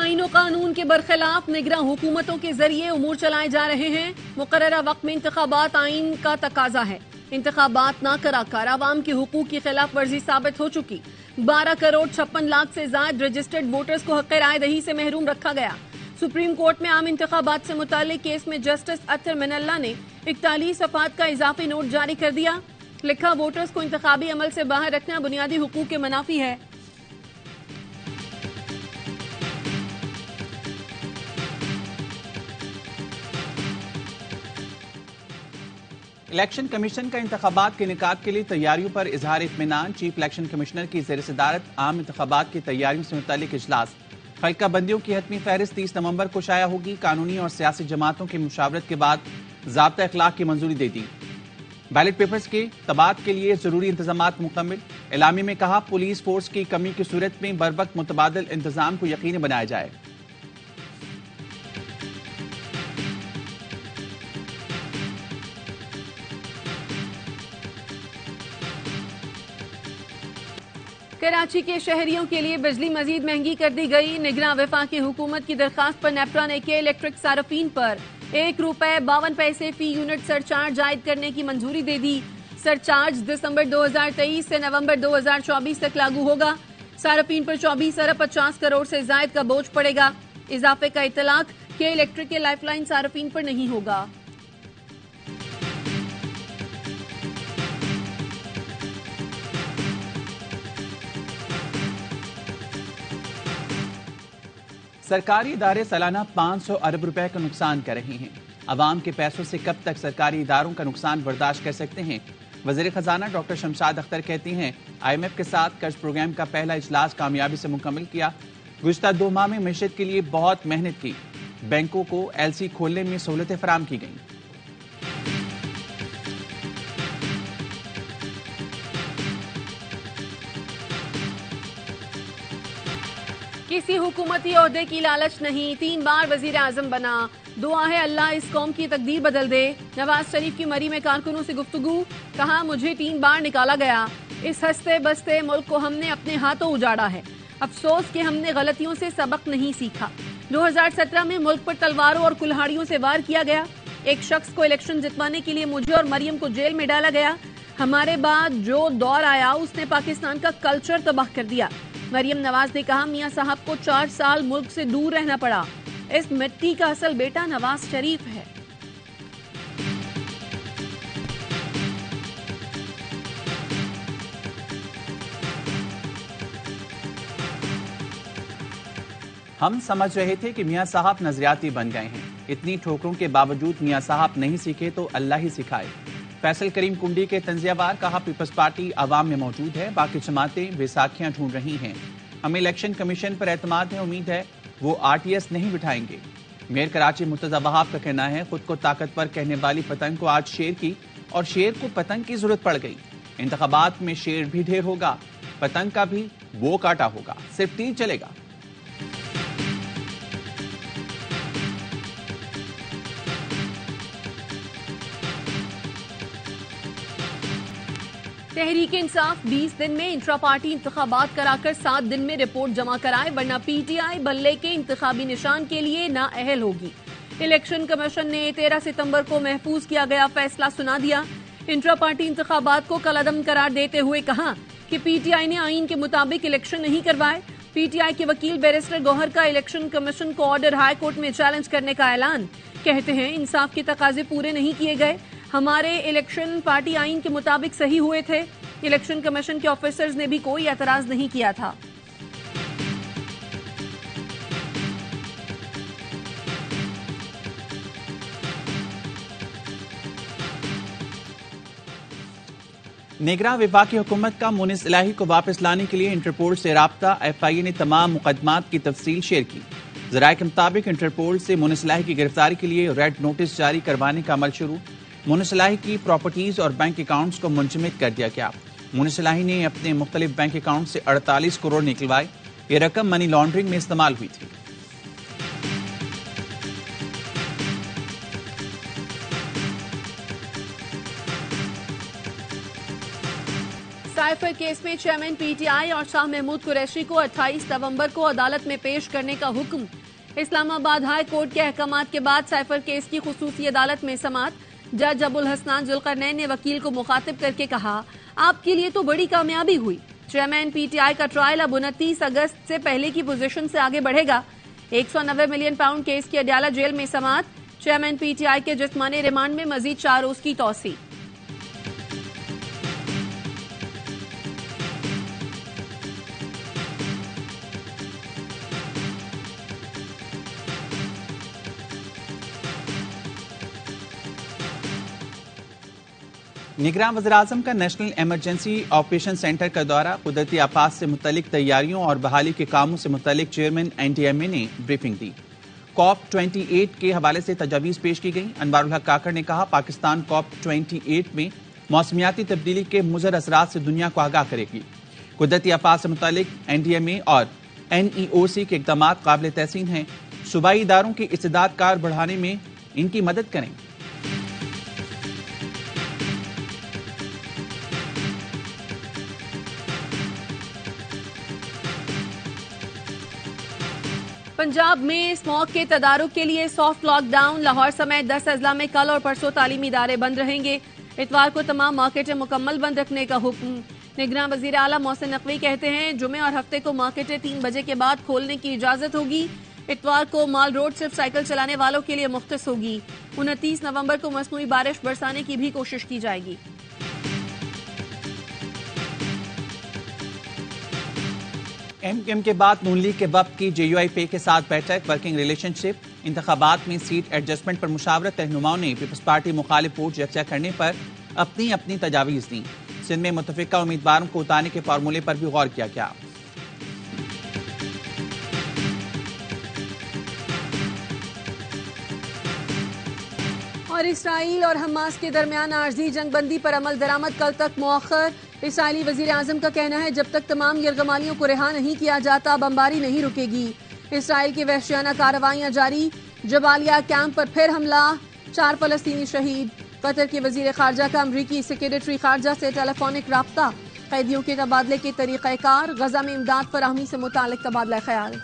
आईन और कानून के बरखिलाफ निगरां हुकूमतों के जरिए उमूर चलाए जा रहे हैं। मुकर्ररा वक्त में इंतखाबात आईन का तकाजा है। इंतखाबात ना कराकर आवाम के हुकूक की खिलाफ वर्जी साबित हो चुकी। 12 करोड़ 56 लाख से ज्यादा रजिस्टर्ड वोटर्स को हक राय दही से महरूम रखा गया। सुप्रीम कोर्ट में आम इंतखाबात से मुताल्लिक केस में जस्टिस अत्तर मिनल्ला ने 41 सफात का इजाफी नोट जारी कर दिया। लिखा, वोटर्स को इंतखाबी अमल से बाहर रखना बुनियादी हुकूक के मुनाफी है। इलेक्शन कमीशन का इंतखाबात के निकात के लिए तैयारियों पर इजहार इत्मीनान। चीफ इलेक्शन कमिश्नर की ज़ेर सदारत आम इंतखाबात की तैयारियों से मुताल्लिक इजलास। हल्का बंदियों की हतमी फहरिस्त 30 नवंबर को शाया होगी। कानूनी और सियासी जमातों की मुशावरत के बाद ज़ाब्ता अखलाक की मंजूरी दे दी। बैलेट पेपर्स के तबाद के लिए जरूरी इंतजामात मुकम्मिल। एलामी में कहा, पुलिस फोर्स की कमी की सूरत में बरवक्त मुतबादिल इंतजाम को यकीनी बनाया जाए। कराची के शहरियों के लिए बिजली मजीद महंगी कर दी गई। निगरां वफाकी हुकूमत की दरखास्त पर नेपरा ने के इलेक्ट्रिक सार्फिन पर ₹1.52 फी यूनिट सरचार्ज आयद करने की मंजूरी दे दी। सरचार्ज दिसंबर 2023 से नवंबर 2024 तक लागू होगा। सार्फिन पर 24 अरब 50 करोड़ से जायद का बोझ पड़ेगा। इजाफे का इतलाक के इलेक्ट्रिक के लाइफलाइन सार्फिन पर नहीं होगा। सरकारी इदारे सालाना 500 अरब रुपए का नुकसान कर रहे हैं। अवाम के पैसों से कब तक सरकारी इदारों का नुकसान बर्दाश्त कर सकते हैं? वज़ीर खजाना डॉक्टर शमशाद अख्तर कहती हैं, IMF के साथ कर्ज प्रोग्राम का पहला इजलास कामयाबी से मुकम्मल किया। गुज़िश्ता 2 माह में मईशत के लिए बहुत मेहनत की। बैंकों को LC खोलने में सहूलतें फराम की गईं। किसी हुकूमती ओहदे की लालच नहीं, 3 बार वजीर आजम बना। दुआ है अल्लाह इस कौम की तकदीर बदल दे। नवाज शरीफ की मरी में कारकुनों से गुफ्तगू। कहा, मुझे 3 बार निकाला गया। इस हंसते बसते मुल्क को हमने अपने हाथों उजाड़ा है। अफसोस कि हमने गलतियों से सबक नहीं सीखा। 2017 में मुल्क पर तलवारों और कुल्हाड़ियों से वार किया गया। एक शख्स को इलेक्शन जितवाने के लिए मुझे और मरियम को जेल में डाला गया। हमारे बाद जो दौर आया उसने पाकिस्तान का कल्चर तबाह कर दिया। मरियम नवाज ने कहा, मियां साहब को 4 साल मुल्क से दूर रहना पड़ा। इस मिट्टी का असल बेटा नवाज शरीफ है। हम समझ रहे थे कि मियां साहब नजरियाती बन गए हैं। इतनी ठोकरों के बावजूद मियां साहब नहीं सीखे तो अल्लाह ही सिखाए। फैसल करीम कुंडी के तंजियावार कहा, पीपल्स पार्टी आवाम में मौजूद है। बाकी जमातें बेसाखियां ढूंढ रही हैं। हमें इलेक्शन कमीशन पर एतमाद है। उम्मीद है वो RTS नहीं बिठाएंगे। मेयर कराची मुर्तजा वहाब का कहना है, खुद को ताकतवर कहने वाली पतंग को आज शेर की और शेर को पतंग की जरूरत पड़ गई। इंतखाबात में शेर भी ढेर होगा, पतंग का भी वो काटा होगा, सिर्फ तीर चलेगा। तहरीक इंसाफ 20 दिन में इंट्रा पार्टी इंतखाबात कराकर 7 दिन में रिपोर्ट जमा कराए, वरना PTI बल्ले के इंतखाबी निशान के लिए नाअहल होगी। इलेक्शन कमीशन ने 13 सितंबर को महफूज किया गया फैसला सुना दिया। इंट्रा पार्टी इंतखाबात को कलअदम करार देते हुए कहा कि PTI ने आईन के मुताबिक इलेक्शन नहीं करवाए। PTI के वकील बैरिस्टर गौहर का इलेक्शन कमीशन को ऑर्डर हाई कोर्ट में चैलेंज करने का ऐलान। कहते हैं, इंसाफ के तकाजे पूरे नहीं किए गए। हमारे इलेक्शन पार्टी आईन के मुताबिक सही हुए थे। इलेक्शन कमीशन के ऑफिसर्स ने भी कोई एतराज नहीं किया था। निगरां वफाकी हुकूमत का मुनिस इलाही को वापस लाने के लिए इंटरपोल से राब्ता। FIA ने तमाम मुकदमात की तफसील शेयर की। जराये के मुताबिक इंटरपोल से मुनिस इलाही की गिरफ्तारी के लिए रेड नोटिस जारी करवाने का अमल शुरू। मुनिस इलाही की प्रॉपर्टीज और बैंक अकाउंट्स को मुंजमद कर दिया गया। मुनिस इलाही ने अपने मुख्तलिफ बैंक अकाउंट से 48 करोड़ निकलवाए। ये रकम मनी लॉन्ड्रिंग में इस्तेमाल हुई थी। साइफर केस में चेयरमैन पीटीआई और शाह महमूद कुरैशी को 28 नवंबर को अदालत में पेश करने का हुक्म। इस्लामाबाद हाई कोर्ट के अहकामात के बाद साइफर केस की खुसूसी अदालत में समाअत। जज अबुल हसनान जुल्करनैन ने वकील को मुखातिब करके कहा, आपके लिए तो बड़ी कामयाबी हुई। चेयरमैन पीटीआई का ट्रायल अब 29 अगस्त से पहले की पोजीशन से आगे बढ़ेगा। 190 मिलियन पाउंड केस की अडयाला जेल में समाअत। चेयरमैन पीटीआई के जिस्मानी रिमांड में मजीद 4 रोज की तौसी। निगरान वज़ीर-ए-आज़म का नेशनल इमरजेंसी ऑपरेशन सेंटर का दौरा। कुदरती आफात से मुतल्लिक तैयारियों और बहाली के कामों से मुतल्लिक चेयरमैन एनडीएमए ने ब्रीफिंग दी। COP28 के हवाले से तजावीज़ पेश की गई। अनवारुल हक काकड़ ने कहा, पाकिस्तान COP28 में मौसमियाती तब्दीली के मुज़र असरात से दुनिया को आगाह करेगी। कुदरती आफात से मुतल्लिक एनडीएमए और NEOC के इक़दाम काबिल तहसीन हैं। सूबाई इदारों की इस्तेदाद कार बढ़ाने में इनकी मदद करें। पंजाब में स्मॉग के तदारुक के लिए सॉफ्ट लॉकडाउन। लाहौर समेत 10 अजला में कल और परसों तालीमी इदारे बंद रहेंगे। इतवार को तमाम मार्केटें मुकम्मल बंद रखने का हुक्म। निगरान वजीर आला मोहसिन नकवी कहते हैं, जुमे और हफ्ते को मार्केटें 3 बजे के बाद खोलने की इजाजत होगी। इतवार को माल रोड सिर्फ साइकिल चलाने वालों के लिए मुख्तस होगी। 29 नवंबर को मसनूई बारिश बरसाने की भी कोशिश की जाएगी। MQM के बाद नून लीग के वफ्द की JUIP के साथ बैठक। वर्किंग रिलेशनशिप इंतखाबात में सीट एडजस्टमेंट पर मुशावरत। रहनुमाओं ने पीपल्स पार्टी मुखालिफ वोट यकजा करने पर अपनी अपनी तजावीज़ दी। सिंध में मुतफिका उम्मीदवारों को उतारने के फार्मूले पर भी गौर किया गया। और इसराइल और हमास के दरमियान आर्जी जंगबंदी पर अमल दरामद कल तक मौखर। इसराइली वजीर आजम का कहना है, जब तक तमाम यरगमालियों को रिहा नहीं किया जाता बमबारी नहीं रुकेगी। इसराइल की वहशियाना कार्रवाइयां जारी। जबालिया कैंप पर फिर हमला, 4 फलस्तीनी शहीद। कतर के वजीर खारजा का अमरीकी सेक्रेटरी खारजा से टेलीफोनिक राब्ता। कैदियों के तबादले के तरीक़ाकार, गजा में इमदाद फराहमी से मुतालिक तबादला ख्याल।